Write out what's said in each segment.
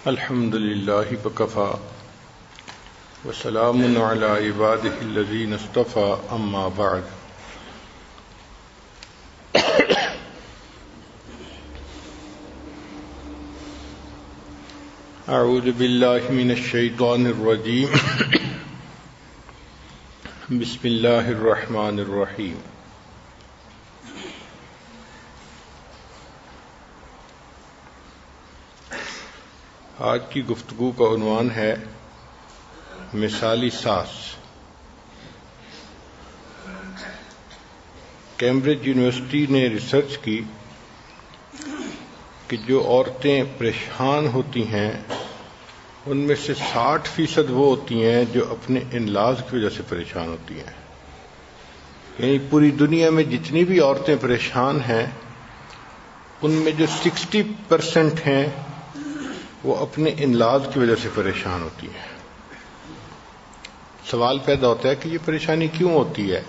الحمد للہ وکفى وسلام علی عبادہ الذین اصطفى اما بعد اعوذ باللہ من الشیطان الرجیم بسم اللہ الرحمن الرحیم آج کی گفتگو کا عنوان ہے مثالی ساس۔ کیمبرج یونیورسٹی نے ریسرچ کی کہ جو عورتیں پریشان ہوتی ہیں ان میں سے 60% وہ ہوتی ہیں جو اپنے انلاز کی وجہ سے پریشان ہوتی ہیں۔ یعنی پوری دنیا میں جتنی بھی عورتیں پریشان ہیں ان میں جو 60% ہیں وہ اپنے انلاز کی وجہ سے پریشان ہوتی ہیں۔ سوال پیدا ہوتا ہے کہ یہ پریشانی کیوں ہوتی ہے؟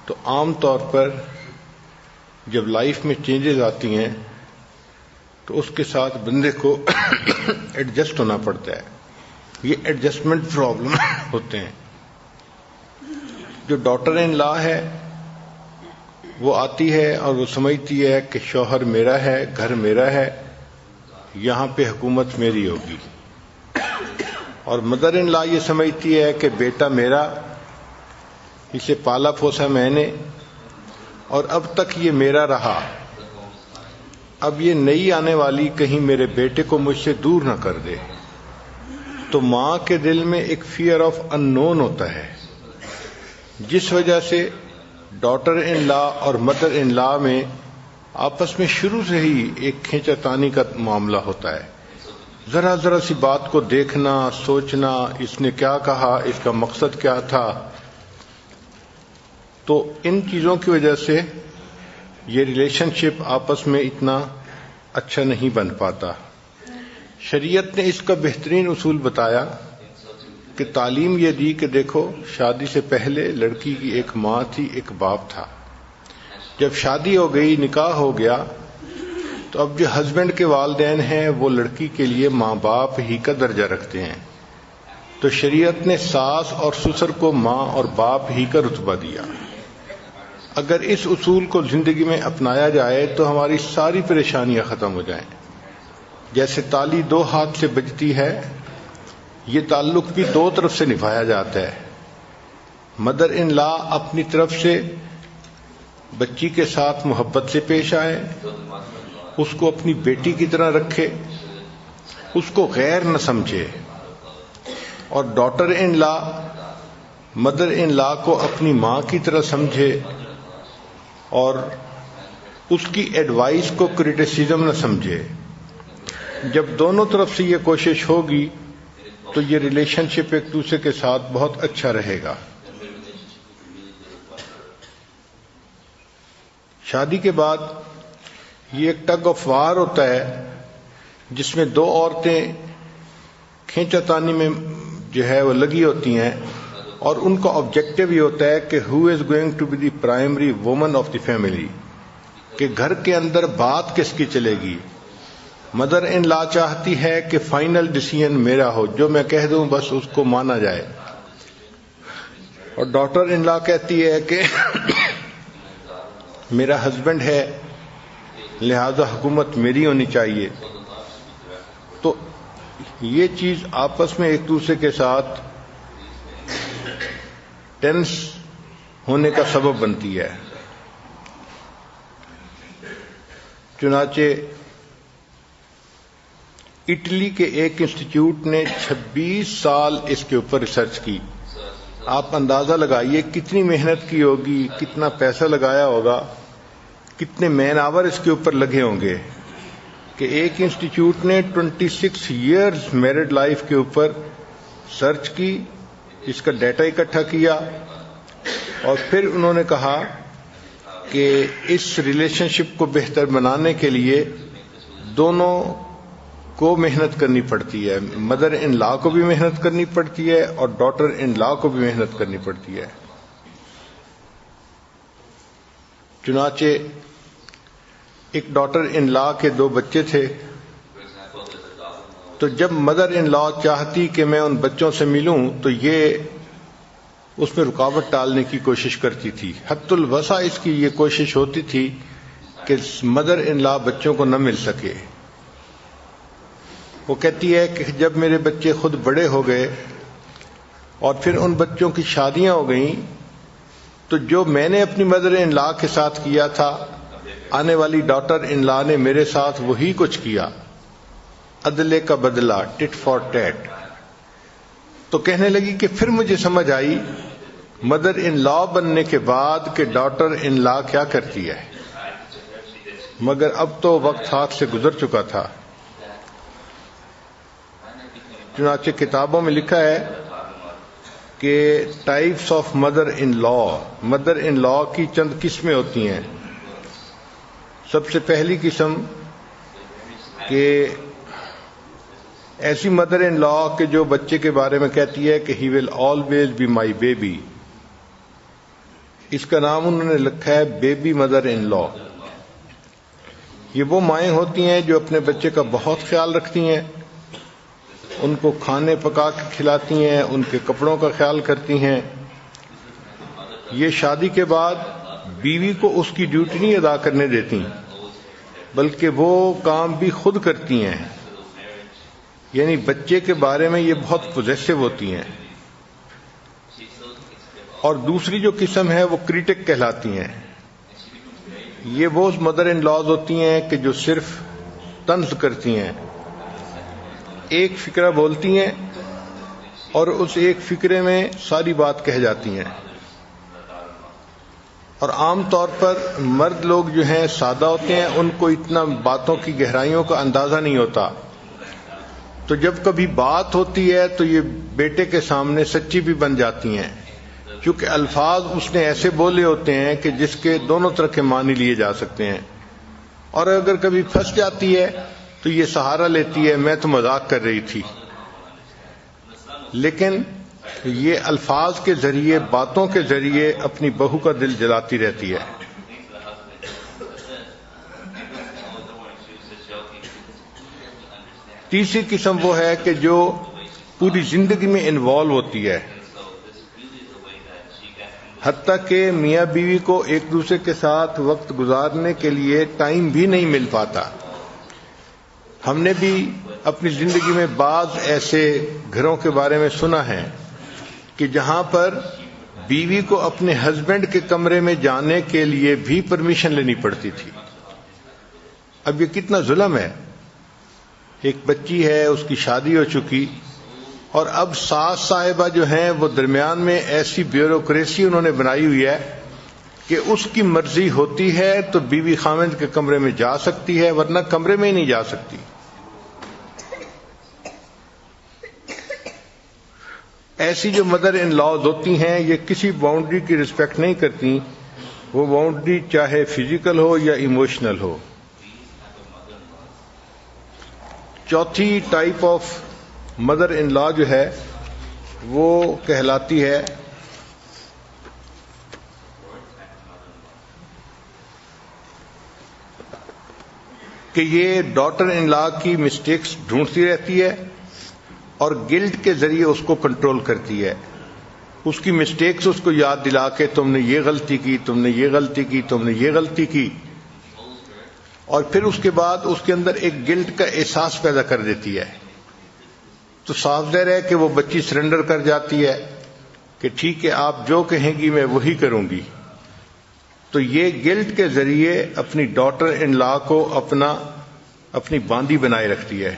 تو عام طور پر جب لائف میں چینجز آتی ہیں تو اس کے ساتھ بندے کو ایڈجسٹ ہونا پڑتا ہے۔ یہ ایڈجسٹمنٹ پرابلم ہوتے ہیں۔ جو ڈاٹر ان لا ہے وہ آتی ہے اور وہ سمجھتی ہے کہ شوہر میرا ہے، گھر میرا ہے، یہاں پہ حکومت میری ہوگی، اور مدر ان لا یہ سمجھتی ہے کہ بیٹا میرا، اسے پالا پوسا میں نے اور اب تک یہ میرا رہا، اب یہ نئی آنے والی کہیں میرے بیٹے کو مجھ سے دور نہ کر دے۔ تو ماں کے دل میں ایک فیئر آف ان نون ہوتا ہے، جس وجہ سے ڈاٹر ان لا اور مدر ان لا میں آپس میں شروع سے ہی ایک کھینچا تانی کا معاملہ ہوتا ہے۔ ذرا ذرا سی بات کو دیکھنا، سوچنا، اس نے کیا کہا، اس کا مقصد کیا تھا۔ تو ان چیزوں کی وجہ سے یہ ریلیشن شپ آپس میں اتنا اچھا نہیں بن پاتا۔ شریعت نے اس کا بہترین اصول بتایا کہ تعلیم یہ دی کہ دیکھو، شادی سے پہلے لڑکی کی ایک ماں تھی، ایک باپ تھا۔ جب شادی ہو گئی، نکاح ہو گیا، تو اب جو ہسبینڈ کے والدین ہیں وہ لڑکی کے لیے ماں باپ ہی کا درجہ رکھتے ہیں۔ تو شریعت نے ساس اور سسر کو ماں اور باپ ہی کا رتبہ دیا۔ اگر اس اصول کو زندگی میں اپنایا جائے تو ہماری ساری پریشانیاں ختم ہو جائیں۔ جیسے تالی دو ہاتھ سے بجتی ہے، یہ تعلق بھی دو طرف سے نبھایا جاتا ہے۔ مدر ان لا اپنی طرف سے بچی کے ساتھ محبت سے پیش آئے، اس کو اپنی بیٹی کی طرح رکھے، اس کو غیر نہ سمجھے، اور daughter in law mother in لا کو اپنی ماں کی طرح سمجھے اور اس کی ایڈوائس کو کرٹیسزم نہ سمجھے۔ جب دونوں طرف سے یہ کوشش ہوگی تو یہ ریلیشن شپ ایک دوسرے کے ساتھ بہت اچھا رہے گا۔ شادی کے بعد یہ ایک ٹگ آف وار ہوتا ہے جس میں دو عورتیں کھینچا تانی میں جو ہے وہ لگی ہوتی ہیں، اور ان کا آبجیکٹو یہ ہوتا ہے کہ who is going to be the primary woman of the family, کہ گھر کے اندر بات کس کی چلے گی۔ مدر ان لا چاہتی ہے کہ فائنل ڈیسیژن میرا ہو، جو میں کہہ دوں بس اس کو مانا جائے، اور ڈاٹر ان لا کہتی ہے کہ میرا ہسبینڈ ہے لہذا حکومت میری ہونی چاہیے۔ تو یہ چیز آپس میں ایک دوسرے کے ساتھ ٹینس ہونے کا سبب بنتی ہے۔ چنانچہ اٹلی کے ایک انسٹیٹیوٹ نے 26 سال اس کے اوپر ریسرچ کی۔ آپ اندازہ لگائیے کتنی محنت کی ہوگی، کتنا پیسہ لگایا ہوگا، کتنے مین آور اس کے اوپر لگے ہوں گے، کہ ایک انسٹیٹیوٹ نے 26 ایئرز میرڈ لائف کے اوپر سرچ کی، اس کا ڈیٹا اکٹھا کیا، اور پھر انہوں نے کہا کہ اس ریلیشن شپ کو بہتر بنانے کے لیے دونوں کو محنت کرنی پڑتی ہے، مدر ان لا کو بھی محنت کرنی پڑتی ہے اور ڈاٹر ان لا کو بھی محنت کرنی پڑتی ہے۔ چنانچہ ایک ڈاٹر ان لا کے 2 بچے تھے، تو جب مدر ان لا چاہتی کہ میں ان بچوں سے ملوں تو یہ اس میں رکاوٹ ڈالنے کی کوشش کرتی تھی. حد الوسع اس کی یہ کوشش ہوتی تھی کہ مدر ان لا بچوں کو نہ مل سکے. وہ کہتی ہے کہ جب میرے بچے خود بڑے ہو گئے اور پھر ان بچوں کی شادیاں ہو گئیں تو جو میں نے اپنی مدر ان لا کے ساتھ کیا تھا آنے والی ڈاٹر ان لا نے میرے ساتھ وہی کچھ کیا. عدلے کا بدلہ، ٹٹ فار ٹیٹ. تو کہنے لگی کہ پھر مجھے سمجھ آئی مدر ان لا بننے کے بعد کہ ڈاٹر ان لا کیا کرتی ہے، مگر اب تو وقت ہاتھ سے گزر چکا تھا. چنانچہ کتابوں میں لکھا ہے کہ ٹائپس آف مدر ان لا کی چند قسمیں ہوتی ہیں. سب سے پہلی قسم کہ ایسی مدر ان لا کہ جو بچے کے بارے میں کہتی ہے کہ he will always be my baby. اس کا نام انہوں نے لکھا ہے بیبی مدر ان لا. یہ وہ مائیں ہوتی ہیں جو اپنے بچے کا بہت خیال رکھتی ہیں، ان کو کھانے پکا کے کھلاتی ہیں، ان کے کپڑوں کا خیال کرتی ہیں. یہ شادی کے بعد بیوی کو اس کی ڈیوٹی نہیں ادا کرنے دیتی بلکہ وہ کام بھی خود کرتی ہیں. یعنی بچے کے بارے میں یہ بہت پوزیسو ہوتی ہیں. اور دوسری جو قسم ہے وہ کریٹک کہلاتی ہیں. یہ وہ مدر ان لاز ہوتی ہیں کہ جو صرف طنز کرتی ہیں، ایک فقرہ بولتی ہیں اور اس ایک فقرے میں ساری بات کہہ جاتی ہیں. اور عام طور پر مرد لوگ جو ہیں سادہ ہوتے ہیں، ان کو اتنا باتوں کی گہرائیوں کا اندازہ نہیں ہوتا. تو جب کبھی بات ہوتی ہے تو یہ بیٹے کے سامنے سچی بھی بن جاتی ہیں، کیونکہ الفاظ اس نے ایسے بولے ہوتے ہیں کہ جس کے دونوں طرح کے معنی لیے جا سکتے ہیں. اور اگر کبھی پھنس جاتی ہے تو یہ سہارا لیتی ہے میں تو مذاق کر رہی تھی. لیکن یہ الفاظ کے ذریعے، باتوں کے ذریعے اپنی بہو کا دل جلاتی رہتی ہے. تیسری قسم وہ ہے کہ جو پوری زندگی میں انوالو ہوتی ہے، حتیٰ کہ میاں بیوی کو ایک دوسرے کے ساتھ وقت گزارنے کے لیے ٹائم بھی نہیں مل پاتا. ہم نے بھی اپنی زندگی میں بعض ایسے گھروں کے بارے میں سنا ہے کہ جہاں پر بیوی کو اپنے ہسبینڈ کے کمرے میں جانے کے لیے بھی پرمیشن لینی پڑتی تھی. اب یہ کتنا ظلم ہے. ایک بچی ہے، اس کی شادی ہو چکی، اور اب ساس صاحبہ جو ہیں وہ درمیان میں ایسی بیوروکریسی انہوں نے بنائی ہوئی ہے کہ اس کی مرضی ہوتی ہے تو بیوی خاوند کے کمرے میں جا سکتی ہے، ورنہ کمرے میں ہی نہیں جا سکتی. ایسی جو مدر ان لاز ہوتی ہیں یہ کسی باؤنڈری کی رسپیکٹ نہیں کرتی، وہ باؤنڈری چاہے فزیکل ہو یا ایموشنل ہو. چوتھی ٹائپ آف مدر ان لا جو ہے وہ کہلاتی ہے کہ یہ ڈاٹر ان لا کی مسٹیکس ڈھونڈتی رہتی ہے اور گلٹ کے ذریعے اس کو کنٹرول کرتی ہے. اس کی مسٹیکس اس کو یاد دلا کے تم نے یہ غلطی کی، تم نے یہ غلطی کی، تم نے یہ غلطی کی، اور پھر اس کے بعد اس کے اندر ایک گلٹ کا احساس پیدا کر دیتی ہے. تو صاف ظاہر ہے کہ وہ بچی سرنڈر کر جاتی ہے کہ ٹھیک ہے آپ جو کہیں گی میں وہی کروں گی. تو یہ گلٹ کے ذریعے اپنی ڈاٹر ان لا کو اپنی باندی بنائے رکھتی ہے.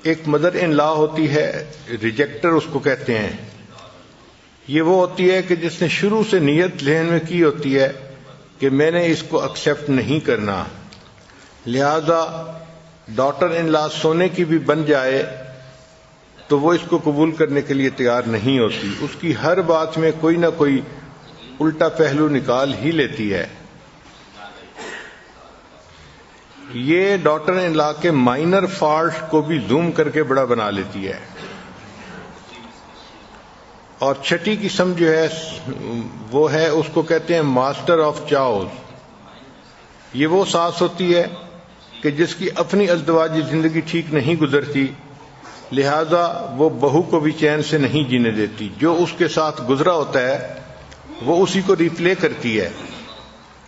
ایک مدر ان لا ہوتی ہے ریجیکٹر اس کو کہتے ہیں. یہ وہ ہوتی ہے کہ جس نے شروع سے نیت ذہن میں کی ہوتی ہے کہ میں نے اس کو ایکسیپٹ نہیں کرنا، لہذا ڈاٹر ان لا سونے کی بھی بن جائے تو وہ اس کو قبول کرنے کے لیے تیار نہیں ہوتی. اس کی ہر بات میں کوئی نہ کوئی الٹا پہلو نکال ہی لیتی ہے. یہ ڈاٹر ان لا کے مائنر فالٹ کو بھی زوم کر کے بڑا بنا لیتی ہے. اور چھٹی قسم جو ہے وہ ہے، اس کو کہتے ہیں ماسٹر آف چاؤز. یہ وہ ساس ہوتی ہے کہ جس کی اپنی ازدواجی زندگی ٹھیک نہیں گزرتی، لہذا وہ بہو کو بھی چین سے نہیں جینے دیتی. جو اس کے ساتھ گزرا ہوتا ہے وہ اسی کو ریپلے کرتی ہے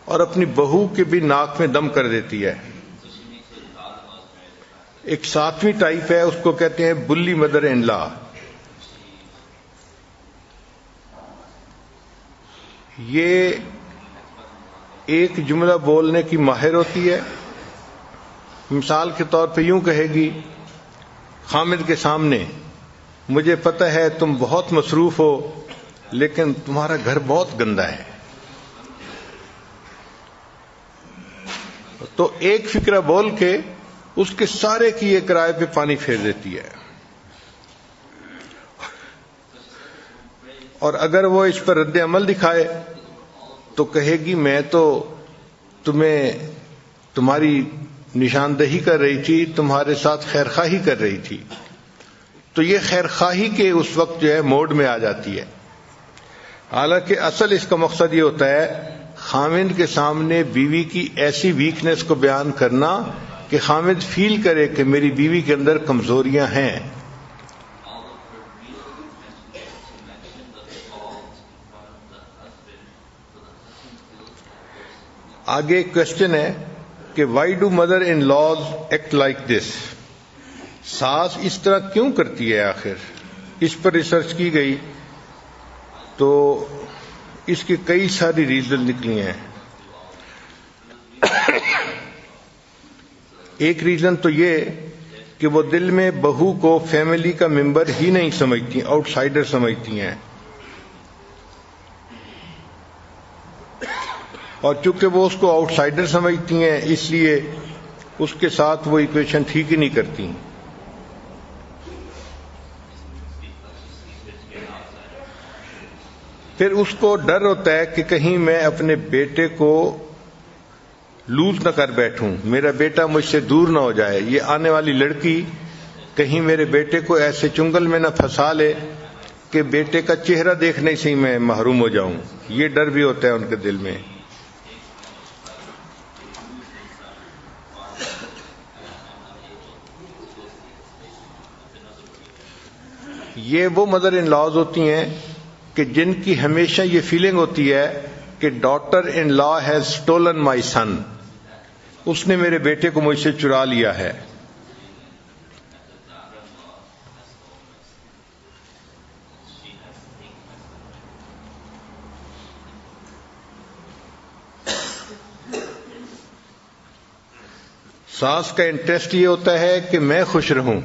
اور اپنی بہو کے بھی ناک میں دم کر دیتی ہے. ایک 7ویں ٹائپ ہے، اس کو کہتے ہیں بلی مدر ان لا. یہ ایک جملہ بولنے کی ماہر ہوتی ہے. مثال کے طور پہ یوں کہے گی خامد کے سامنے، مجھے پتہ ہے تم بہت مصروف ہو لیکن تمہارا گھر بہت گندا ہے. تو ایک فکرہ بول کے اس کے سارے کیے کرائے پہ پانی پھیر دیتی ہے. اور اگر وہ اس پر رد عمل دکھائے تو کہے گی میں تو تمہیں تمہاری نشاندہی کر رہی تھی، تمہارے ساتھ خیر خواہی کر رہی تھی. تو یہ خیر خواہی کے اس وقت جو ہے موڈ میں آ جاتی ہے. حالانکہ اصل اس کا مقصد یہ ہوتا ہے خامند کے سامنے بیوی کی ایسی ویکنس کو بیان کرنا کہ خامند فیل کرے کہ میری بیوی کے اندر کمزوریاں ہیں. آگے ایک کوشچن ہے کہ why do mother in laws act like this? ساس اس طرح کیوں کرتی ہے آخر؟ اس پر ریسرچ کی گئی تو اس کی کئی ساری ریزن نکلی ہیں. ایک ریزن تو یہ کہ وہ دل میں بہو کو فیملی کا ممبر ہی نہیں سمجھتی، آؤٹ سائڈر سمجھتی ہیں. اور چونکہ وہ اس کو آؤٹ سائڈر سمجھتی ہیں اس لیے اس کے ساتھ وہ ایکویشن ٹھیک ہی نہیں کرتی. پھر اس کو ڈر ہوتا ہے کہ کہیں میں اپنے بیٹے کو لوز نہ کر بیٹھوں، میرا بیٹا مجھ سے دور نہ ہو جائے، یہ آنے والی لڑکی کہیں میرے بیٹے کو ایسے چنگل میں نہ پھنسا لے کہ بیٹے کا چہرہ دیکھنے سے ہی میں محروم ہو جاؤں. یہ ڈر بھی ہوتا ہے ان کے دل میں. یہ وہ مدر ان لاز ہوتی ہیں کہ جن کی ہمیشہ یہ فیلنگ ہوتی ہے کہ daughter in law has stolen my son, اس نے میرے بیٹے کو مجھ سے چرا لیا ہے. ساس کا انٹرسٹ یہ ہوتا ہے کہ میں خوش رہوں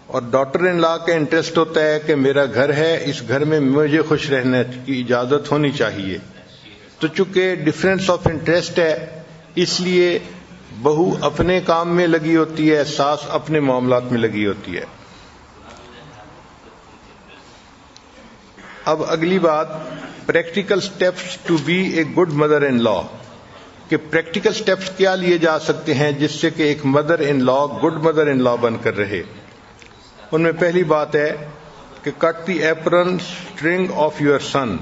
اور ڈاٹر ان لا کا انٹرسٹ ہوتا ہے کہ میرا گھر ہے، اس گھر میں مجھے خوش رہنے کی اجازت ہونی چاہیے. تو چونکہ ڈفرینس آف انٹرسٹ ہے اس لیے بہو اپنے کام میں لگی ہوتی ہے، ساس اپنے معاملات میں لگی ہوتی ہے. اب اگلی بات practical steps to be a good mother in law, کہ پریکٹیکل سٹیپس کیا لیے جا سکتے ہیں جس سے کہ ایک mother in law good mother in لا بن کر رہے. ان میں پہلی بات ہے کہ کٹ دی ایپرن اسٹرنگ آف یور سن،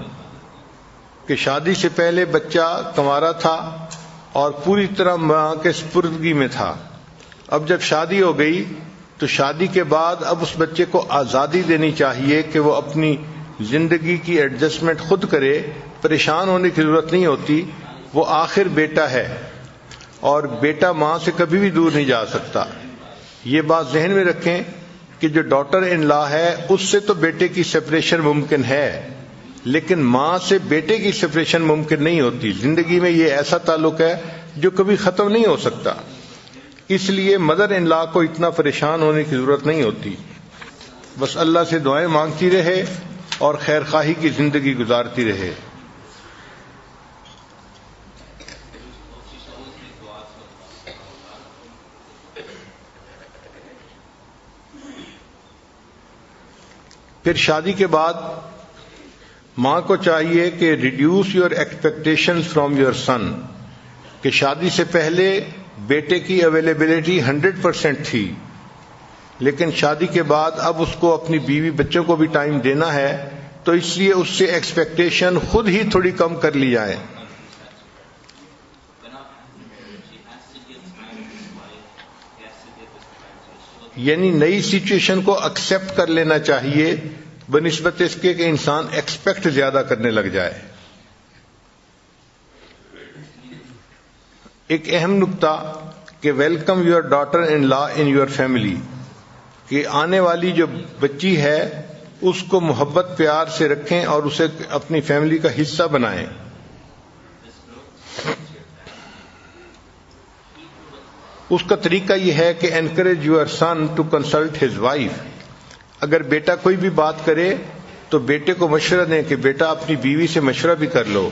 کہ شادی سے پہلے بچہ کنوارا تھا اور پوری طرح ماں کے سپردگی میں تھا. اب جب شادی ہو گئی تو شادی کے بعد اب اس بچے کو آزادی دینی چاہیے کہ وہ اپنی زندگی کی ایڈجسٹمنٹ خود کرے. پریشان ہونے کی ضرورت نہیں ہوتی، وہ آخر بیٹا ہے اور بیٹا ماں سے کبھی بھی دور نہیں جا سکتا. یہ بات ذہن میں رکھیں کہ جو ڈاٹر ان لا ہے اس سے تو بیٹے کی سپریشن ممکن ہے لیکن ماں سے بیٹے کی سپریشن ممکن نہیں ہوتی. زندگی میں یہ ایسا تعلق ہے جو کبھی ختم نہیں ہو سکتا. اس لیے مدر ان لا کو اتنا پریشان ہونے کی ضرورت نہیں ہوتی، بس اللہ سے دعائیں مانگتی رہے اور خیر خواہی کی زندگی گزارتی رہے. پھر شادی کے بعد ماں کو چاہیے کہ reduce your expectations from your son, کہ شادی سے پہلے بیٹے کی اویلیبلٹی 100% تھی لیکن شادی کے بعد اب اس کو اپنی بیوی بچوں کو بھی ٹائم دینا ہے، تو اس لیے اس سے ایکسپیکٹیشن خود ہی تھوڑی کم کر لی جائیں. یعنی نئی سچویشن کو ایکسپٹ کر لینا چاہیے بنسبت اس کے کہ انسان ایکسپیکٹ زیادہ کرنے لگ جائے. ایک اہم نقطہ کہ welcome your daughter in law in your family, کہ آنے والی جو بچی ہے اس کو محبت پیار سے رکھیں اور اسے اپنی فیملی کا حصہ بنائیں. اس کا طریقہ یہ ہے کہ encourage your son to consult his wife. اگر بیٹا کوئی بھی بات کرے تو بیٹے کو مشورہ دیں کہ بیٹا اپنی بیوی سے مشورہ بھی کر لو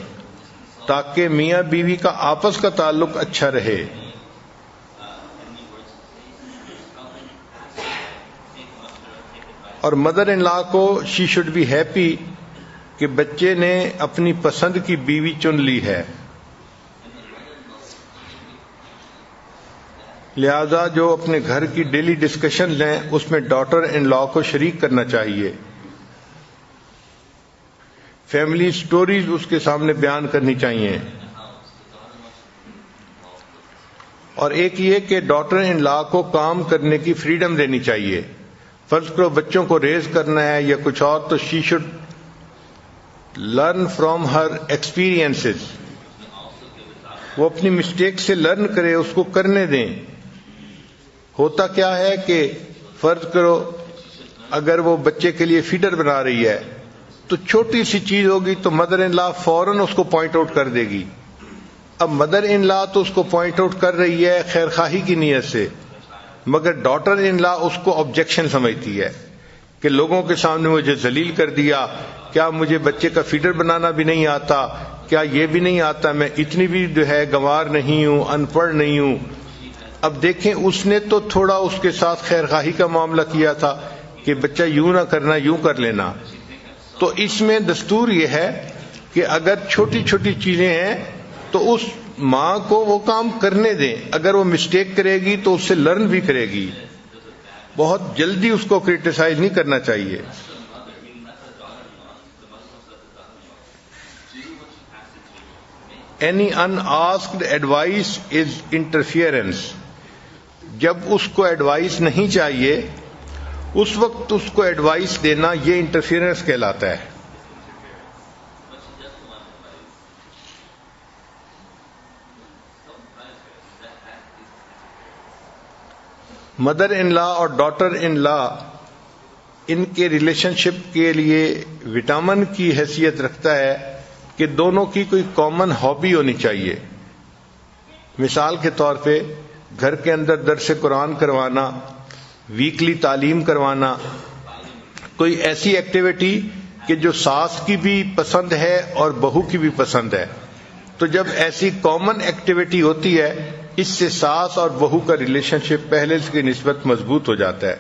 تاکہ میاں بیوی کا آپس کا تعلق اچھا رہے. اور مدر ان لا کو شی شوڈ بی ہیپی کہ بچے نے اپنی پسند کی بیوی چن لی ہے. لہذا جو اپنے گھر کی ڈیلی ڈسکشن لیں اس میں ڈاٹر ان لا کو شریک کرنا چاہیے. فیملی سٹوریز اس کے سامنے بیان کرنی چاہیے. اور ایک یہ کہ ڈاٹر ان لا کو کام کرنے کی فریڈم دینی چاہیے. فرض کرو بچوں کو ریز کرنا ہے یا کچھ اور تو she should learn from her experiences. وہ اپنی مسٹیک سے لرن کرے، اس کو کرنے دیں. ہوتا کیا ہے کہ فرض کرو اگر وہ بچے کے لیے فیڈر بنا رہی ہے تو چھوٹی سی چیز ہوگی تو مدر ان لا فوراً اس کو پوائنٹ آؤٹ کر دے گی. اب مدر ان لا تو اس کو پوائنٹ آؤٹ کر رہی ہے خیر خواہی کی نیت سے، مگر ڈاٹر ان لا اس کو آبجیکشن سمجھتی ہے کہ لوگوں کے سامنے مجھے ذلیل کر دیا، کیا مجھے بچے کا فیڈر بنانا بھی نہیں آتا، کیا یہ بھی نہیں آتا، میں اتنی بھی جو ہے گنوار نہیں ہوں، ان پڑھ نہیں ہوں. اب دیکھیں اس نے تو تھوڑا اس کے ساتھ خیر خواہی کا معاملہ کیا تھا کہ بچہ یوں نہ کرنا یوں کر لینا. تو اس میں دستور یہ ہے کہ اگر چھوٹی چھوٹی چیزیں ہیں تو اس ماں کو وہ کام کرنے دیں. اگر وہ مسٹیک کرے گی تو اس سے لرن بھی کرے گی. بہت جلدی اس کو کرٹیسائز نہیں کرنا چاہیے. Any unasked advice is interference. جب اس کو ایڈوائس نہیں چاہیے اس وقت اس کو ایڈوائس دینا یہ انٹرفیئرنس کہلاتا ہے. مدر ان لا اور ڈاٹر ان لا ان کے ریلیشن شپ کے لیے وٹامن کی حیثیت رکھتا ہے کہ دونوں کی کوئی کامن ہابی ہونی چاہیے. مثال کے طور پہ گھر کے اندر درس قرآن کروانا، ویکلی تعلیم کروانا، کوئی ایسی ایکٹیویٹی کہ جو ساس کی بھی پسند ہے اور بہو کی بھی پسند ہے. تو جب ایسی کامن ایکٹیویٹی ہوتی ہے اس سے ساس اور بہو کا ریلیشن شپ پہلے کی نسبت مضبوط ہو جاتا ہے.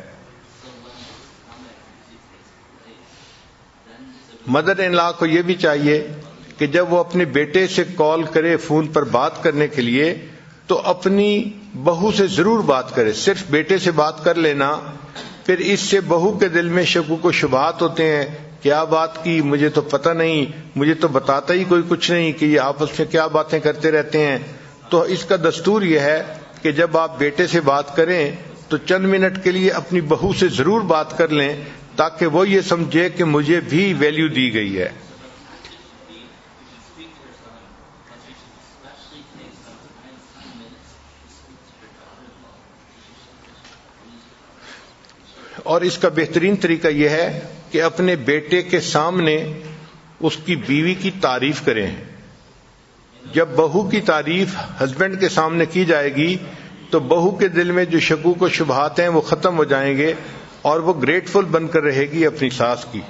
مدر ان لا کو یہ بھی چاہیے کہ جب وہ اپنے بیٹے سے کال کرے فون پر بات کرنے کے لیے تو اپنی بہو سے ضرور بات کرے. صرف بیٹے سے بات کر لینا پھر اس سے بہو کے دل میں شکوک و شبہات ہوتے ہیں، کیا بات کی مجھے تو پتہ نہیں، مجھے تو بتاتا ہی کوئی کچھ نہیں کہ یہ آپس میں کیا باتیں کرتے رہتے ہیں. تو اس کا دستور یہ ہے کہ جب آپ بیٹے سے بات کریں تو چند منٹ کے لیے اپنی بہو سے ضرور بات کر لیں تاکہ وہ یہ سمجھے کہ مجھے بھی ویلیو دی گئی ہے. اور اس کا بہترین طریقہ یہ ہے کہ اپنے بیٹے کے سامنے اس کی بیوی کی تعریف کریں. جب بہو کی تعریف ہسبینڈ کے سامنے کی جائے گی تو بہو کے دل میں جو شکوک و شبہات ہیں وہ ختم ہو جائیں گے اور وہ گریٹفل بن کر رہے گی اپنی ساس کی.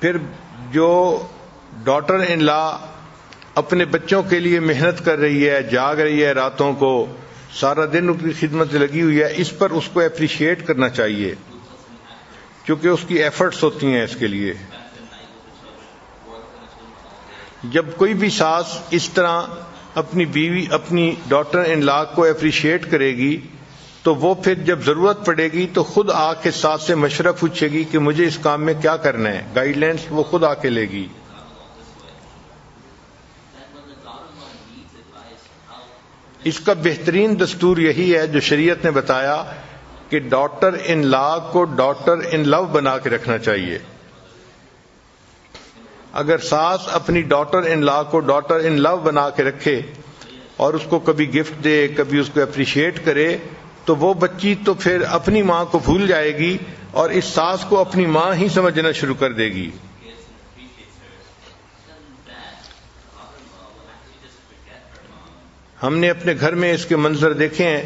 پھر جو ڈاٹر ان لا اپنے بچوں کے لیے محنت کر رہی ہے، جاگ رہی ہے راتوں کو، سارا دن ان کی خدمت لگی ہوئی ہے، اس پر اس کو اپریشیٹ کرنا چاہیے کیونکہ اس کی ایفرٹس ہوتی ہیں اس کے لیے. جب کوئی بھی ساس اس طرح اپنی بیوی اپنی ڈاٹر ان لا کو اپریشیٹ کرے گی تو وہ پھر جب ضرورت پڑے گی تو خود آ کے ساس سے مشورہ پوچھے گی کہ مجھے اس کام میں کیا کرنا ہے. گائیڈ لائنس وہ خود آ کے لے گی. اس کا بہترین دستور یہی ہے جو شریعت نے بتایا کہ ڈاٹر ان لا کو ڈاٹر ان لو بنا کے رکھنا چاہیے. اگر ساس اپنی ڈاٹر ان لا کو ڈاٹر ان لو بنا کے رکھے اور اس کو کبھی گفٹ دے، کبھی اس کو اپریشیٹ کرے، تو وہ بچی تو پھر اپنی ماں کو بھول جائے گی اور اس ساس کو اپنی ماں ہی سمجھنا شروع کر دے گی. ہم نے اپنے گھر میں اس کے منظر دیکھے ہیں.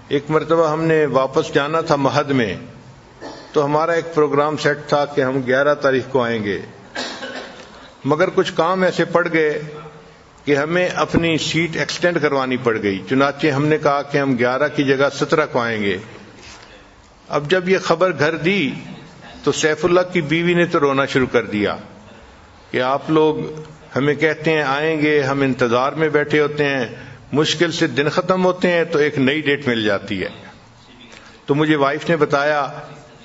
ایک مرتبہ ہم نے واپس جانا تھا مہد میں، تو ہمارا ایک پروگرام سیٹ تھا کہ ہم 11 تاریخ کو آئیں گے، مگر کچھ کام ایسے پڑ گئے کہ ہمیں اپنی سیٹ ایکسٹینڈ کروانی پڑ گئی. چنانچہ ہم نے کہا کہ ہم 11 کی جگہ 17 کو آئیں گے. اب جب یہ خبر گھر دی تو سیف اللہ کی بیوی نے تو رونا شروع کر دیا کہ آپ لوگ ہمیں کہتے ہیں آئیں گے، ہم انتظار میں بیٹھے ہوتے ہیں، مشکل سے دن ختم ہوتے ہیں تو ایک نئی ڈیٹ مل جاتی ہے. تو مجھے وائف نے بتایا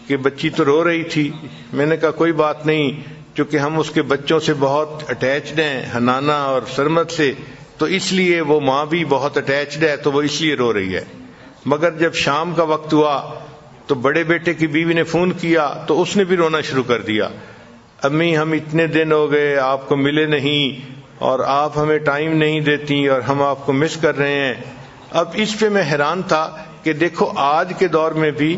کہ بچی تو رو رہی تھی. میں نے کہا کوئی بات نہیں، چونکہ ہم اس کے بچوں سے بہت اٹیچڈ ہیں، حنانہ اور سرمد سے، تو اس لیے وہ ماں بھی بہت اٹیچڈ ہے، تو وہ اس لیے رو رہی ہے. مگر جب شام کا وقت ہوا تو بڑے بیٹے کی بیوی نے فون کیا تو اس نے بھی رونا شروع کر دیا. امی ہم اتنے دن ہو گئے آپ کو ملے نہیں اور آپ ہمیں ٹائم نہیں دیتی اور ہم آپ کو مس کر رہے ہیں. اب اس پہ میں حیران تھا کہ دیکھو آج کے دور میں بھی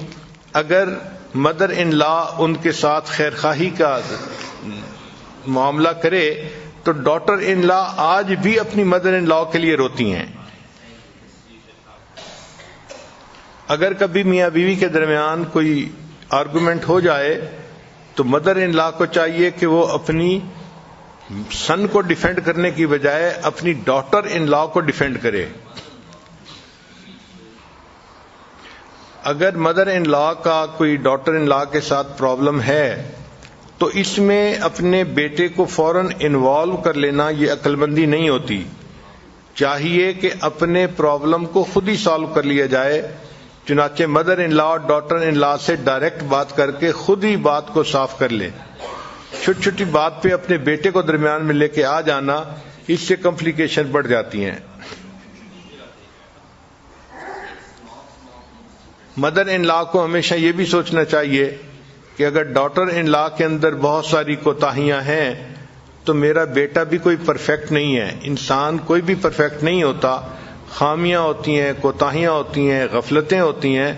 اگر مدر ان لا ان کے ساتھ خیر خواہی کا معاملہ کرے تو ڈاٹر ان لا آج بھی اپنی مدر ان لا کے لیے روتی ہیں. اگر کبھی میاں بیوی کے درمیان کوئی آرگومنٹ ہو جائے تو مدر ان لا کو چاہیے کہ وہ اپنی سن کو ڈیفینڈ کرنے کی بجائے اپنی ڈاٹر ان لا کو ڈیفینڈ کرے. اگر مدر ان لا کا کوئی ڈاٹر ان لا کے ساتھ پرابلم ہے تو اس میں اپنے بیٹے کو فوراً انوالو کر لینا یہ عقل مندی نہیں ہوتی. چاہیے کہ اپنے پرابلم کو خود ہی سالو کر لیا جائے. چنانچہ مدر ان لا اور ڈاٹر ان لا سے ڈائریکٹ بات کر کے خود ہی بات کو صاف کر لیں. چھوٹی چھوٹی بات پہ اپنے بیٹے کو درمیان میں لے کے آ جانا، اس سے کمپلیکیشن بڑھ جاتی ہیں. مدر ان لا کو ہمیشہ یہ بھی سوچنا چاہیے کہ اگر ڈاٹر ان لا کے اندر بہت ساری کوتاہیاں ہیں تو میرا بیٹا بھی کوئی پرفیکٹ نہیں ہے. انسان کوئی بھی پرفیکٹ نہیں ہوتا، خامیاں ہوتی ہیں، کوتاہیاں ہوتی ہیں، غفلتیں ہوتی ہیں،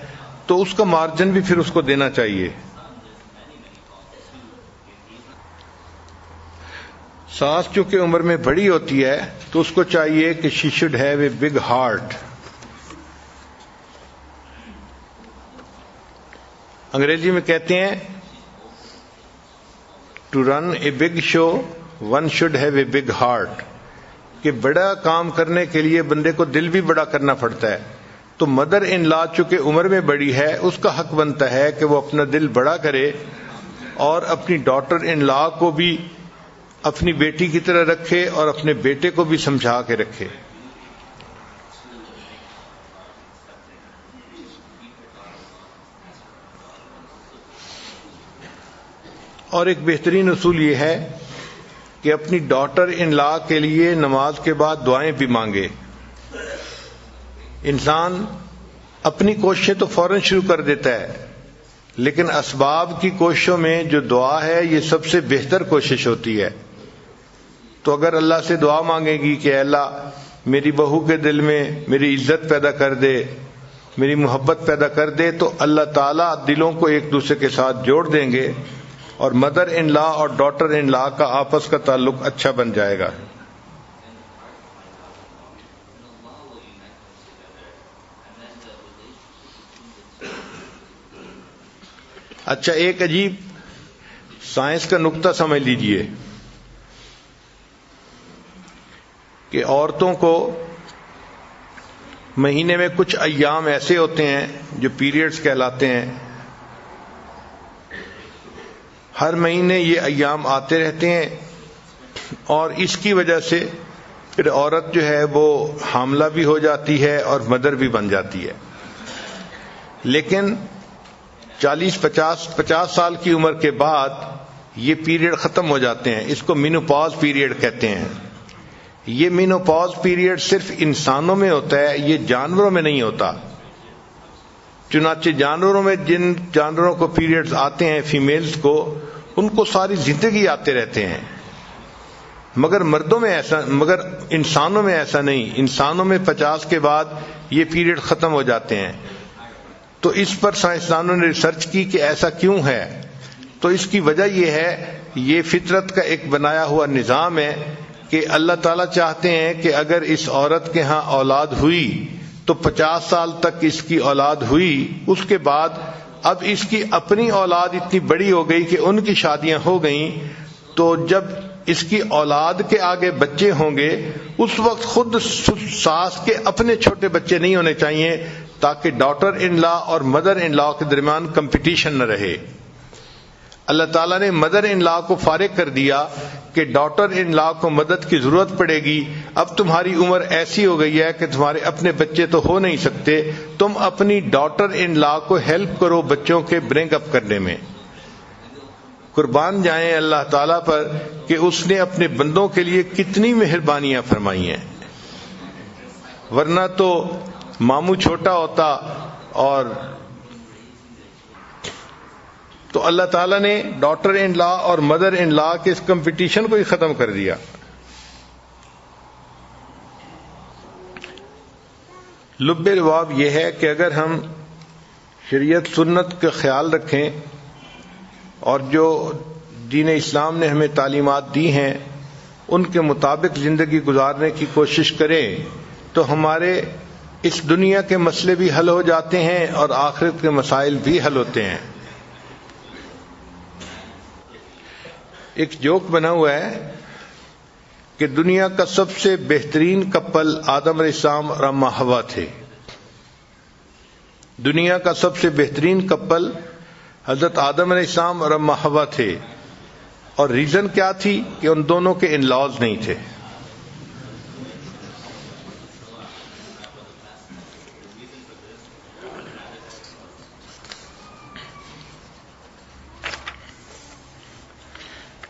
تو اس کا مارجن بھی پھر اس کو دینا چاہیے. ساس چونکہ عمر میں بڑی ہوتی ہے تو اس کو چاہیے کہ she should have a big heart. انگریزی میں کہتے ہیں to run a big show one should have a big heart, کہ بڑا کام کرنے کے لیے بندے کو دل بھی بڑا کرنا پڑتا ہے. تو مدر ان لا چونکہ عمر میں بڑی ہے اس کا حق بنتا ہے کہ وہ اپنا دل بڑا کرے اور اپنی ڈاٹر ان لا کو بھی اپنی بیٹی کی طرح رکھے اور اپنے بیٹے کو بھی سمجھا کے رکھے. اور ایک بہترین اصول یہ ہے کہ اپنی ڈاٹر ان لا کے لیے نماز کے بعد دعائیں بھی مانگے. انسان اپنی کوششیں تو فوراً شروع کر دیتا ہے، لیکن اسباب کی کوششوں میں جو دعا ہے یہ سب سے بہتر کوشش ہوتی ہے. تو اگر اللہ سے دعا مانگے گی کہ اے اللہ میری بہو کے دل میں میری عزت پیدا کر دے، میری محبت پیدا کر دے، تو اللہ تعالیٰ دلوں کو ایک دوسرے کے ساتھ جوڑ دیں گے اور مدر ان لا اور ڈاٹر ان لا کا آپس کا تعلق اچھا بن جائے گا. اچھا، ایک عجیب سائنس کا نقطہ سمجھ لیجئے کہ عورتوں کو مہینے میں کچھ ایام ایسے ہوتے ہیں جو پیریڈز کہلاتے ہیں. ہر مہینے یہ ایام آتے رہتے ہیں اور اس کی وجہ سے پھر عورت جو ہے وہ حاملہ بھی ہو جاتی ہے اور مدر بھی بن جاتی ہے. لیکن 50 سال کی عمر کے بعد یہ پیریڈ ختم ہو جاتے ہیں. اس کو مینوپاز پیریڈ کہتے ہیں. یہ مینوپاز پیریڈ صرف انسانوں میں ہوتا ہے، یہ جانوروں میں نہیں ہوتا. چنانچہ جانوروں میں جن جانوروں کو پیریڈز آتے ہیں فیمیلز کو، ان کو ساری زندگی آتے رہتے ہیں، مگر انسانوں میں ایسا نہیں. انسانوں میں 50 کے بعد یہ پیریڈ ختم ہو جاتے ہیں. تو اس پر سائنسدانوں نے ریسرچ کی کہ ایسا کیوں ہے. تو اس کی وجہ یہ ہے، یہ فطرت کا ایک بنایا ہوا نظام ہے کہ اللہ تعالیٰ چاہتے ہیں کہ اگر اس عورت کے ہاں اولاد ہوئی تو 50 سال تک اس کی اولاد ہوئی، اس کے بعد اب اس کی اپنی اولاد اتنی بڑی ہو گئی کہ ان کی شادیاں ہو گئیں، تو جب اس کی اولاد کے آگے بچے ہوں گے اس وقت خود ساس کے اپنے چھوٹے بچے نہیں ہونے چاہیے، تاکہ ڈاٹر ان لا اور مدر ان لا کے درمیان کمپٹیشن نہ رہے. اللہ تعالیٰ نے مدر ان لا کو فارغ کر دیا کہ ڈاٹر ان لا کو مدد کی ضرورت پڑے گی. اب تمہاری عمر ایسی ہو گئی ہے کہ تمہارے اپنے بچے تو ہو نہیں سکتے، تم اپنی ڈاٹر ان لا کو ہیلپ کرو بچوں کے برنگ اپ کرنے میں. قربان جائیں اللہ تعالیٰ پر کہ اس نے اپنے بندوں کے لیے کتنی مہربانیاں فرمائی ہیں. ورنہ تو ماموں چھوٹا ہوتا اور تو اللہ تعالیٰ نے ڈاٹر ان لا اور مدر ان لا کے اس کمپٹیشن کو ہی ختم کر دیا. لب لباب یہ ہے کہ اگر ہم شریعت سنت کا خیال رکھیں اور جو دین اسلام نے ہمیں تعلیمات دی ہیں ان کے مطابق زندگی گزارنے کی کوشش کریں تو ہمارے اس دنیا کے مسئلے بھی حل ہو جاتے ہیں اور آخرت کے مسائل بھی حل ہوتے ہیں. ایک جوک بنا ہوا ہے کہ دنیا کا سب سے بہترین کپل آدم علیہ السلام اور اما حوا تھے. دنیا کا سب سے بہترین کپل حضرت آدم علیہ السلام اور اما حوا تھے، اور ریزن کیا تھی کہ ان دونوں کے ان لاز نہیں تھے.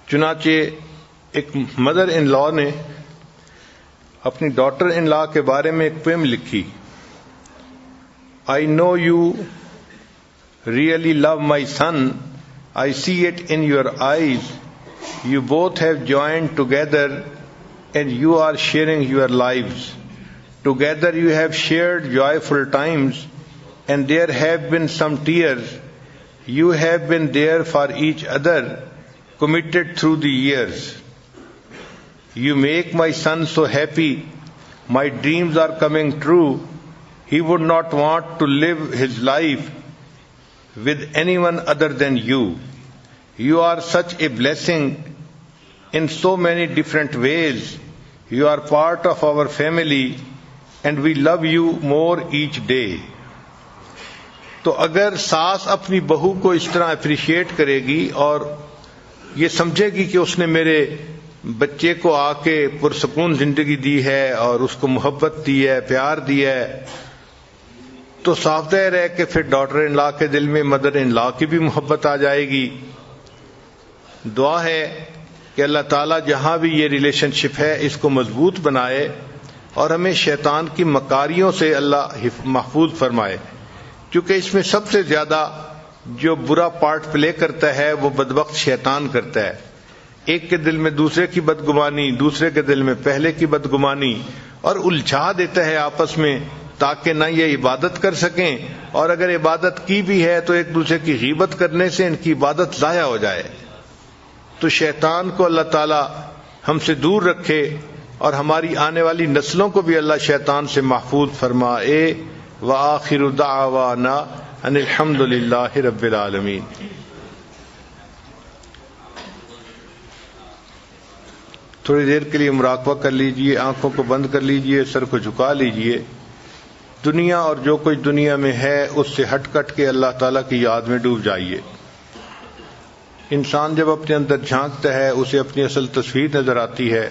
چنانچہ ایک مدر ان لا نے اپنی ڈاٹر ان لا کے بارے میں ایک پویم لکھی. I know you really love my son. I see it in your eyes. You both have joined together and you are sharing your lives. Together you have shared joyful times and there have been some tears. You have been there for each other, committed through the years. You make my son so happy. My dreams are coming true. He would not want to live his life with anyone other than you. You are such a blessing in so many different ways. You are part of our family and we love you more each day. تو اگر ساس اپنی بہو کو اس طرح appreciate کرے گی اور یہ سمجھے گی کہ اس نے میرے بچے کو آ کے پرسکون زندگی دی ہے اور اس کو محبت دی ہے، پیار دیا ہے، تو صاف ظاہر ہے کہ پھر ڈاٹر ان لا کے دل میں مدر ان لا کی بھی محبت آ جائے گی. دعا ہے کہ اللہ تعالیٰ جہاں بھی یہ ریلیشن شپ ہے اس کو مضبوط بنائے اور ہمیں شیطان کی مکاریوں سے اللہ محفوظ فرمائے، کیونکہ اس میں سب سے زیادہ جو برا پارٹ پلے کرتا ہے وہ بدبخت شیطان کرتا ہے. ایک کے دل میں دوسرے کی بدگمانی، دوسرے کے دل میں پہلے کی بدگمانی، اور الجھا دیتا ہے آپس میں تاکہ نہ یہ عبادت کر سکیں، اور اگر عبادت کی بھی ہے تو ایک دوسرے کی غیبت کرنے سے ان کی عبادت ضائع ہو جائے. تو شیطان کو اللہ تعالی ہم سے دور رکھے اور ہماری آنے والی نسلوں کو بھی اللہ شیطان سے محفوظ فرمائے. وآخر دعوانا ان الحمد للہ رب العالمین. تھوڑی دیر کے لیے مراقبہ کر لیجئے، آنکھوں کو بند کر لیجئے، سر کو جھکا لیجئے. دنیا اور جو کچھ دنیا میں ہے اس سے ہٹ کٹ کے اللہ تعالیٰ کی یاد میں ڈوب جائیے. انسان جب اپنے اندر جھانکتا ہے اسے اپنی اصل تصویر نظر آتی ہے.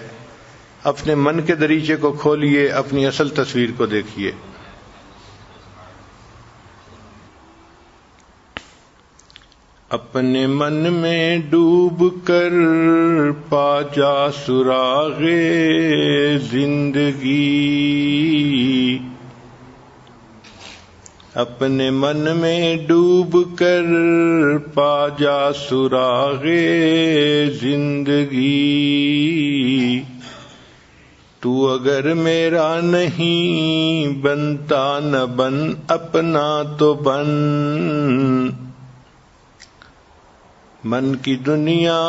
اپنے من کے دریچے کو کھولیے، اپنی اصل تصویر کو دیکھیے. اپنے من میں ڈوب کر پا جا سراغ زندگی، اپنے من میں ڈوب کر پا جا سراغ زندگی، تو اگر میرا نہیں بنتا نہ بن اپنا تو بن، من کی دنیا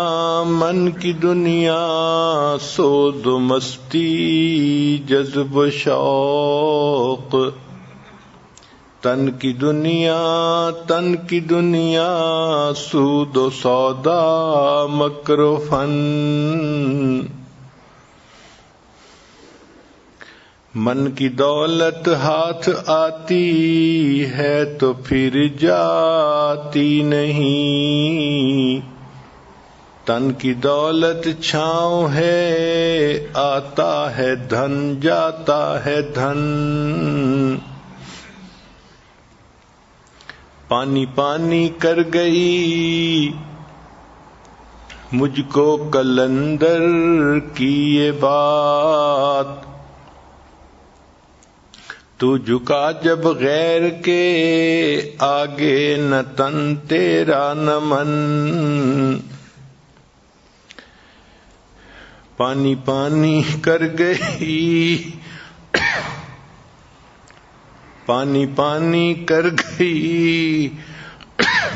سود و مستی جذب و شوق، تن کی دنیا سود و سودا مکر و فن، من کی دولت ہاتھ آتی ہے تو پھر جاتی نہیں، تن کی دولت چھاؤں ہے آتا ہے دھن جاتا ہے دھن، پانی پانی کر گئی مجھ کو قلندر کی یہ بات، تو جھکا جب غیر کے آگے نہ تن تیرا نہ من، پانی پانی کر گئی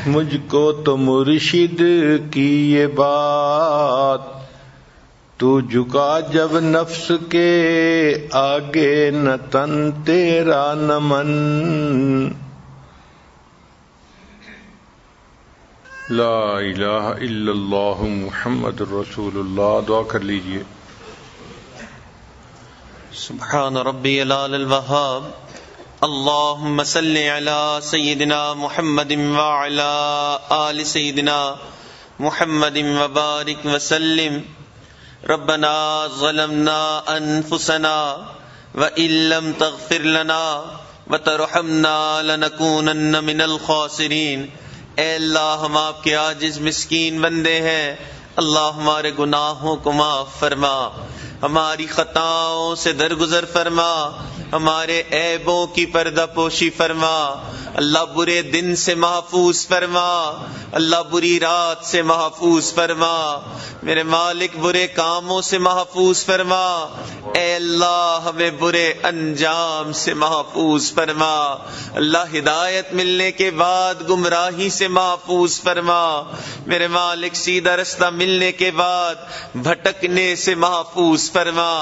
مجھ کو تو مرشد کی یہ بات، تو جھکا جب نفس کے آگے نہ تن تیرا نہ من، لا الہ الا اللہ محمد رسول اللہ۔ دعا کر لیجئے۔ سبحان ربی العلی الوہاب، اللہم صل علی سیدنا محمد وعلی آل سیدنا محمد وبارک وسلم۔ ربنا ظلمنا انفسنا وإن لم تغفر لنا وترحمنا لنکونن من الخاسرین۔ اے اللہ، ہم آپ کے عاجز مسکین بندے ہیں، اللہ ہمارے گناہوں کو معاف فرما، ہماری خطاؤں سے درگزر فرما، ہمارے عیبوں کی پردہ پوشی فرما، اللہ برے دن سے محفوظ فرما، اللہ بری رات سے محفوظ فرما، میرے مالک برے کاموں سے محفوظ فرما، اے اللہ ہمیں برے انجام سے محفوظ فرما، اللہ ہدایت ملنے کے بعد گمراہی سے محفوظ فرما، میرے مالک سیدھا رستہ ملنے کے بعد بھٹکنے سے محفوظ فرما،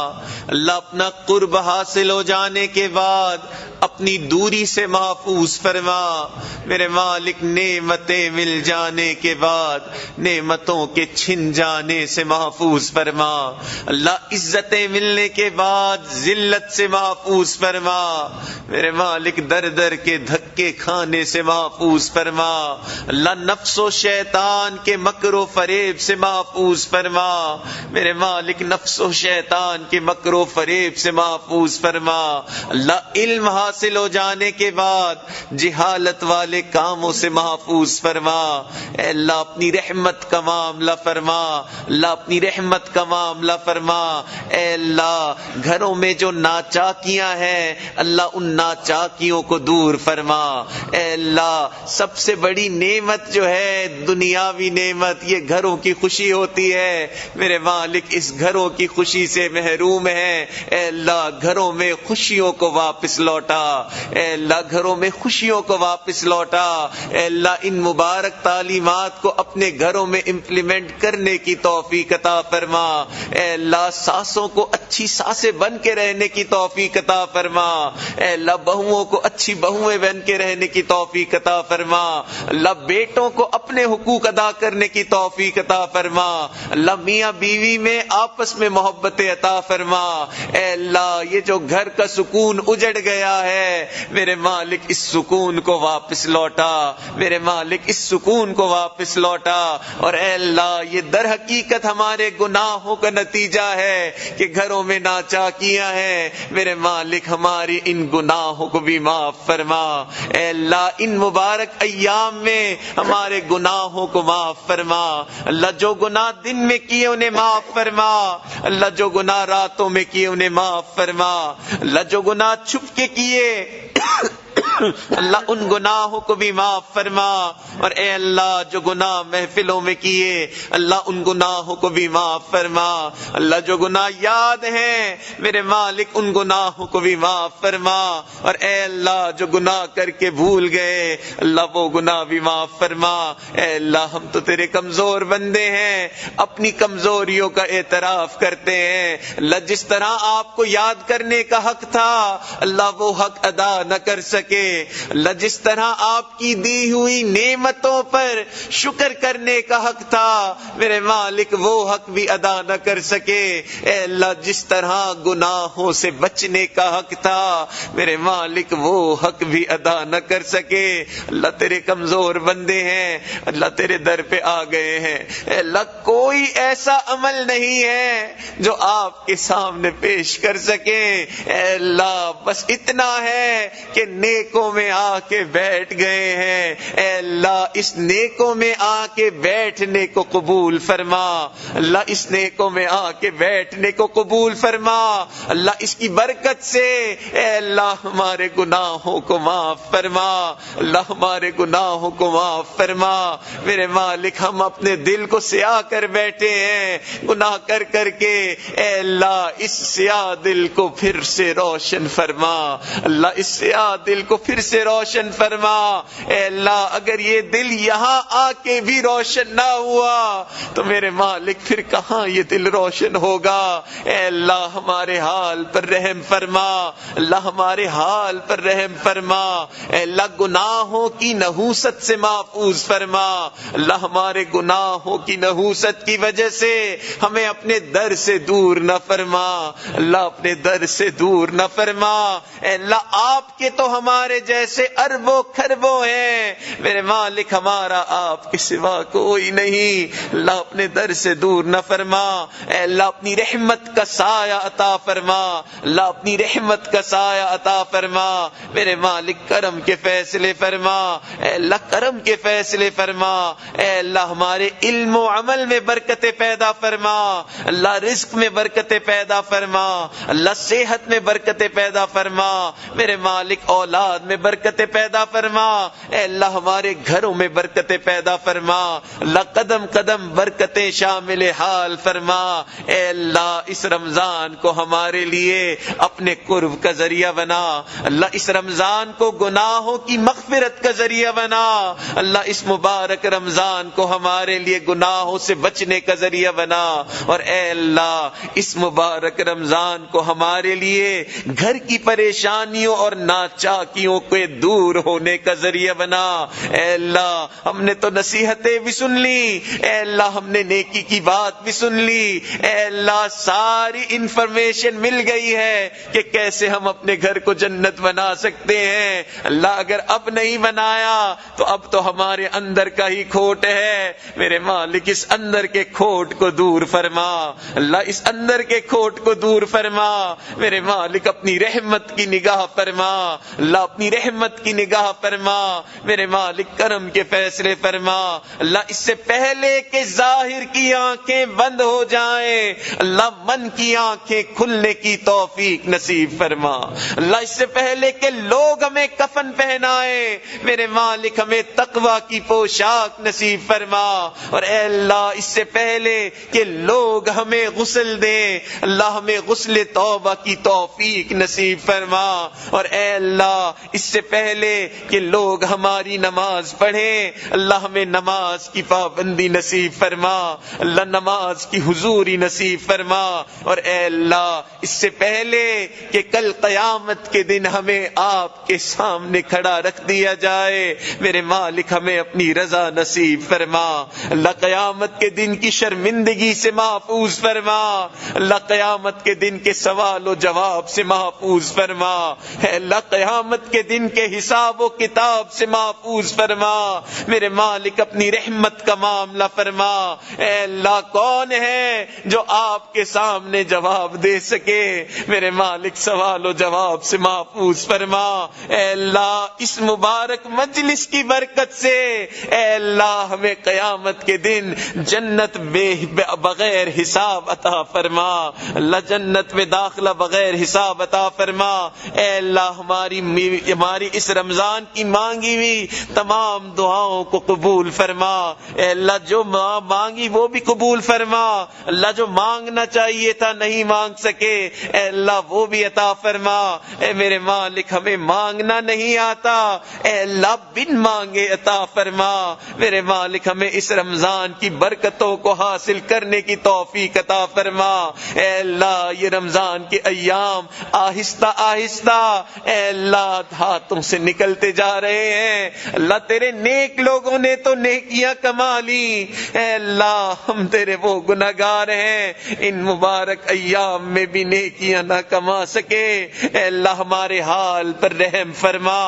اللہ اپنا قرب حاصل ہو جانے کے بعد اپنی دوری سے محفوظ فرما، میرے مالک نعمتیں مل جانے کے بعد نعمتوں کے چھن جانے سے محفوظ فرما، اللہ عزتیں ملنے کے بعد ذلت سے محفوظ فرما، میرے مالک در در کے دھکے کھانے سے محفوظ فرما، اللہ نفس و شیطان کے مکر و فریب سے محفوظ فرما، میرے مالک نفس و شیطان کے مکر و فریب سے محفوظ فرما، اللہ علم حاصل ہو جانے کے بعد جہالت والے کاموں سے محفوظ فرما، اے اللہ اپنی رحمت کا معاملہ فرما، اللہ اپنی رحمت کا معاملہ فرما، اے اللہ گھروں میں جو ناچاکیاں ہیں اللہ ان ناچاکیوں کو دور فرما، اے اللہ سب سے بڑی نعمت جو ہے دنیاوی نعمت یہ گھروں کی خوشی ہوتی ہے، میرے مالک اس گھروں کی خوشی سے محروم ہے، اے اللہ گھروں میں خوشیوں کو واپس لوٹا، اے اللہ گھروں میں خوشیوں کو واپس لوٹا، اے اللہ ان مبارک تعلیمات کو اپنے گھروں میں امپلیمنٹ کرنے کی توفیق عطا فرما، اے اللہ ساسوں کو اچھی ساسیں بن کے رہنے کی توفیق عطا فرما، اے اللہ بہوؤں کو اچھی بہویں بن کے رہنے کی توفیق عطا فرما، اللہ بیٹوں کو اپنے حقوق ادا کرنے کی توفیق عطا فرما، اللہ میاں بیوی میں آپس میں محبت عطا فرما، اے اللہ یہ جو گھر کا سکون سکون اجڑ گیا ہے، میرے مالک اس سکون کو واپس لوٹا، میرے مالک اس سکون کو واپس لوٹا۔ اور اے اللہ یہ در حقیقت ہمارے گناہوں کا نتیجہ ہے کہ گھروں میں ناچاکیاں ہیں، میرے مالک ہماری ان گناہوں کو بھی معاف فرما۔ اے اللہ ان مبارک ایام میں ہمارے گناہوں کو معاف فرما۔ اللہ جو گناہ دن میں کیے انہیں معاف فرما، اللہ جو گناہ راتوں میں کیے انہیں معاف فرما، اللہ جو گناہ چھپ کے کیے اللہ ان گناہوں کو بھی معاف فرما۔ اور اے اللہ جو گناہ محفلوں میں کیے اللہ ان گناہوں کو بھی معاف فرما۔ اللہ جو گناہ یاد ہیں میرے مالک ان گناہوں کو بھی معاف فرما۔ اور اے اللہ جو گناہ کر کے بھول گئے اللہ وہ گناہ بھی معاف فرما۔ اے اللہ ہم تو تیرے کمزور بندے ہیں، اپنی کمزوریوں کا اعتراف کرتے ہیں۔ اللہ جس طرح آپ کو یاد کرنے کا حق تھا اللہ وہ حق ادا نہ کر سکے، اللہ جس طرح آپ کی دی ہوئی نعمتوں پر شکر کرنے کا حق تھا میرے مالک وہ حق بھی ادا نہ کر سکے۔ اے اللہ جس طرح گناہوں سے بچنے کا حق تھا میرے مالک وہ حق بھی ادا نہ کر سکے۔ اللہ تیرے کمزور بندے ہیں، اللہ تیرے در پہ آ گئے ہیں۔ اے اللہ کوئی ایسا عمل نہیں ہے جو آپ کے سامنے پیش کر سکیں، اے اللہ بس اتنا ہے کہ نیکوں میں آ کے بیٹھ گئے ہیں۔ اے اللہ اس نیکوں میں آ کے بیٹھنے کو قبول فرما، اللہ اس نیکوں میں آ کے بیٹھنے کو قبول فرما۔ اللہ اس کی برکت سے اے اللہ ہمارے گناہوں کو معاف فرما، اللہ ہمارے گناہوں کو معاف فرما۔ میرے مالک ہم اپنے دل کو سیاہ کر بیٹھے ہیں گناہ کر کر کے، اے اللہ اس سیاہ دل کو پھر سے روشن فرما، اللہ اس سیاہ دل کو پھر سے روشن فرما۔ اے اللہ اگر یہ دل یہاں آ کے بھی روشن نہ ہوا تو میرے مالک پھر کہاں یہ دل روشن ہوگا۔ اے اللہ ہمارے حال پر رحم فرما، اللہ ہمارے حال پر رحم فرما۔ اے اللہ گناہوں کی نحوست سے محفوظ فرما، اللہ ہمارے گناہوں کی نحوست کی وجہ سے ہمیں اپنے در سے دور نہ فرما، اللہ اپنے در سے دور نہ فرما۔ اے اللہ آپ کے تو ہمارے جیسے اربوں خربوں ہیں میرے مالک، ہمارا آپ کے سوا کوئی نہیں، اللہ اپنے در سے دور نہ فرما۔ اے اللہ اپنی رحمت کا سایہ عطا فرما، اللہ اپنی رحمت کا سایہ عطا فرما۔ میرے مالک کرم کے فیصلے فرما، اے اللہ کرم کے فیصلے فرما۔ اے اللہ ہمارے علم و عمل میں برکتیں پیدا فرما، اللہ رزق میں برکتیں پیدا فرما، اللہ صحت میں برکتیں پیدا فرما، میرے مالک اولاد میں برکتیں پیدا فرما۔ اے اللہ ہمارے گھروں میں برکتیں پیدا فرما، اللہ قدم قدم برکتیں شامل حال فرما۔ اے اللہ اس رمضان کو ہمارے لیے اپنے قرب کا ذریعہ بنا، اللہ اس رمضان کو گناہوں کی مغفرت کا ذریعہ بنا، اللہ اس مبارک رمضان کو ہمارے لیے گناہوں سے بچنے کا ذریعہ بنا۔ اور اے اللہ اس مبارک رمضان کو ہمارے لیے گھر کی پریشانیوں اور ناچاکیوں کے دور ہونے کا ذریعہ بنا۔ اے اللہ ہم نے تو نصیحتیں بھی سن لی، اے اللہ ہم نے نیکی کی بات بھی سن لی، اے اللہ ساری انفارمیشن مل گئی ہے کہ کیسے ہم اپنے گھر کو جنت بنا سکتے ہیں۔ اللہ اگر اب نہیں بنایا تو اب تو ہمارے اندر کا ہی کھوٹ ہے، میرے مالک اس اندر کے کھوٹ کو دور فرما، اللہ اس اندر کے کھوٹ کو دور فرما۔ میرے مالک اپنی رحمت کی نگاہ فرما، اللہ اپنی رحمت کی نگاہ فرما، میرے مالک کرم کے فیصلے فرما۔ اللہ اس سے پہلے کہ ظاہر کی آنکھیں بند ہو جائیں اللہ من کی آنکھیں کھلنے کی توفیق نصیب فرما، اللہ اس سے پہلے کہ لوگ ہمیں کفن پہنائیں میرے مالک ہمیں تقوی کی پوشاک نصیب فرما۔ اور اے اللہ اس سے پہلے کہ لوگ ہمیں غسل دیں اللہ ہمیں غسل توبہ کی توفیق نصیب فرما۔ اور اے اللہ اس سے پہلے کہ لوگ ہماری نماز پڑھیں اللہ ہمیں نماز کی پابندی نصیب فرما، اللہ نماز کی حضوری نصیب فرما، اور اے اللہ اس سے پہلے کہ کل قیامت کے دن ہمیں آپ کے سامنے کھڑا رکھ دیا جائے میرے مالک ہمیں اپنی رضا نصیب فرما، اللہ قیامت کے دن کی شرمندگی سے محفوظ فرما، اللہ قیامت کے دن کے سوال و جواب سے محفوظ فرما، اے اللہ قیامت کے دن کے حساب و کتاب سے محفوظ فرما میرے مالک اپنی رحمت کا معاملہ فرما۔ اے اللہ کون ہے جو آپ کے سامنے جواب دے سکے میرے مالک سوال و جواب سے محفوظ فرما۔ اے اللہ اس مبارک مجلس کی برکت سے اے اللہ ہمیں قیامت کے دن جنت بغیر حساب عطا فرما، اللہ جنت میں داخلہ بغیر حساب عطا فرما۔ اے اللہ ہماری اس رمضان کی مانگی ہوئی تمام دعاؤں کو قبول فرما، اے اللہ جو مانگی وہ بھی قبول فرما، اللہ جو مانگنا چاہیے تھا نہیں مانگ سکے اے اللہ وہ بھی عطا فرما۔ اے میرے مالک ہمیں مانگنا نہیں آتا اے اللہ بن مانگے عطا فرما، میرے مالک ہمیں اس رمضان کی برکتوں کو حاصل کرنے کی توفیق عطا فرما۔ اے اللہ یہ رمضان کے ایام آہستہ آہستہ اے اللہ ہاتھوں سے نکلتے جا رہے ہیں، اللہ تیرے نیک لوگوں نے تو نیکیاں کما لی، اے اللہ ہم تیرے وہ گناہگار ہیں ان مبارک ایام میں بھی نیکیاں نہ کما سکے، اے اللہ ہمارے حال پر رحم فرما،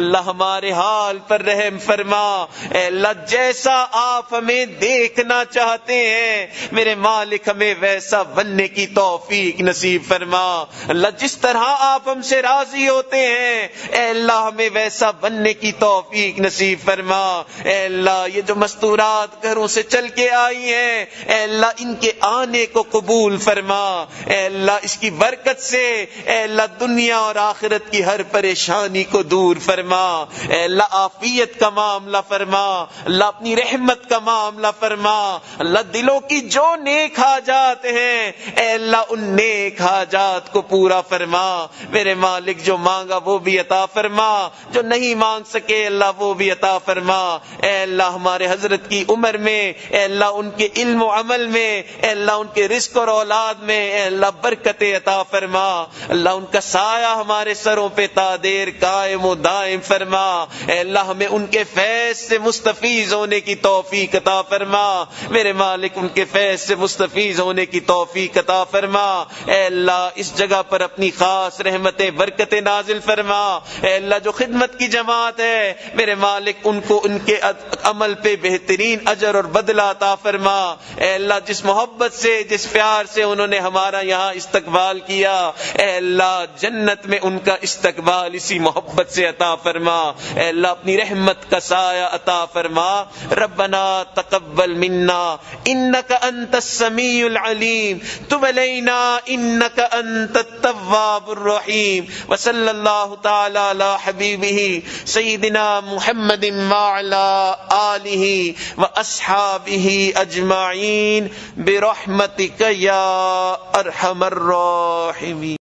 اللہ ہمارے حال پر رحم فرما، اے اللہ جیسا آپ ہمیں دیکھنا چاہتے ہیں میرے مالک ہمیں ویسا بننے کی توفیق نصیب فرما، اللہ جس طرح آپ ہم سے راضی ہوتے ہیں اے اللہ ہمیں ویسا بننے کی توفیق نصیب فرما۔ اے اللہ یہ جو مستورات گھروں سے چل کے آئی ہیں اے اللہ ان کے آنے کو قبول فرما، اے اللہ اس کی برکت سے اے اللہ دنیا اور آخرت کی ہر پریشانی کو دور فرما، اے اللہ عافیت کا معاملہ فرما، اللہ اپنی رحمت کا معاملہ فرما، اللہ دلوں کی جو نیک حاجات ہیں اے اللہ ان نیک حاجات کو پورا فرما، میرے مالک جو مانگا وہ بھی عطا فرما، جو نہیں مانگ سکے اللہ وہ بھی عطا فرما، اے اللہ ہمارے حضرت کی عمر میں اے اللہ ان کے علم و عمل میں اے اللہ ان کے رزق اور اولاد میں اے اللہ برکت عطا فرما، اللہ ان کا سایہ ہمارے سروں پہ تا دیر قائم و دائم فرما، اے اللہ ہمیں ان کے فیض سے مستفیض ہونے کی توفیق عطا فرما، میرے مالک ان کے فیض سے مستفیض ہونے کی توفیق عطا فرما، اے اللہ اس جگہ پر اپنی خاص رحمتیں برکتیں نازل فرما، اے اللہ جو خدمت کی جماعت ہے میرے مالک ان کو ان کے عمل پہ بہترین اجر اور بدلہ عطا فرما، اے اللہ جس محبت سے جس پیار سے انہوں نے ہمارا یہاں استقبال کیا اے اللہ جنت میں ان کا استقبال اسی محبت سے عطا فرما، اے اللہ اپنی رحمت کا سایہ عطا فرما، ربنا تقبل منا انک انت السمیع العلیم تب علینا انک انت التواب الرحیم، وصلی اللہ تعالی علی حبیبہ سیدنا محمد وعلی آلہ واصحابہ اجمعین برحمتک یا ارحم الراحمین۔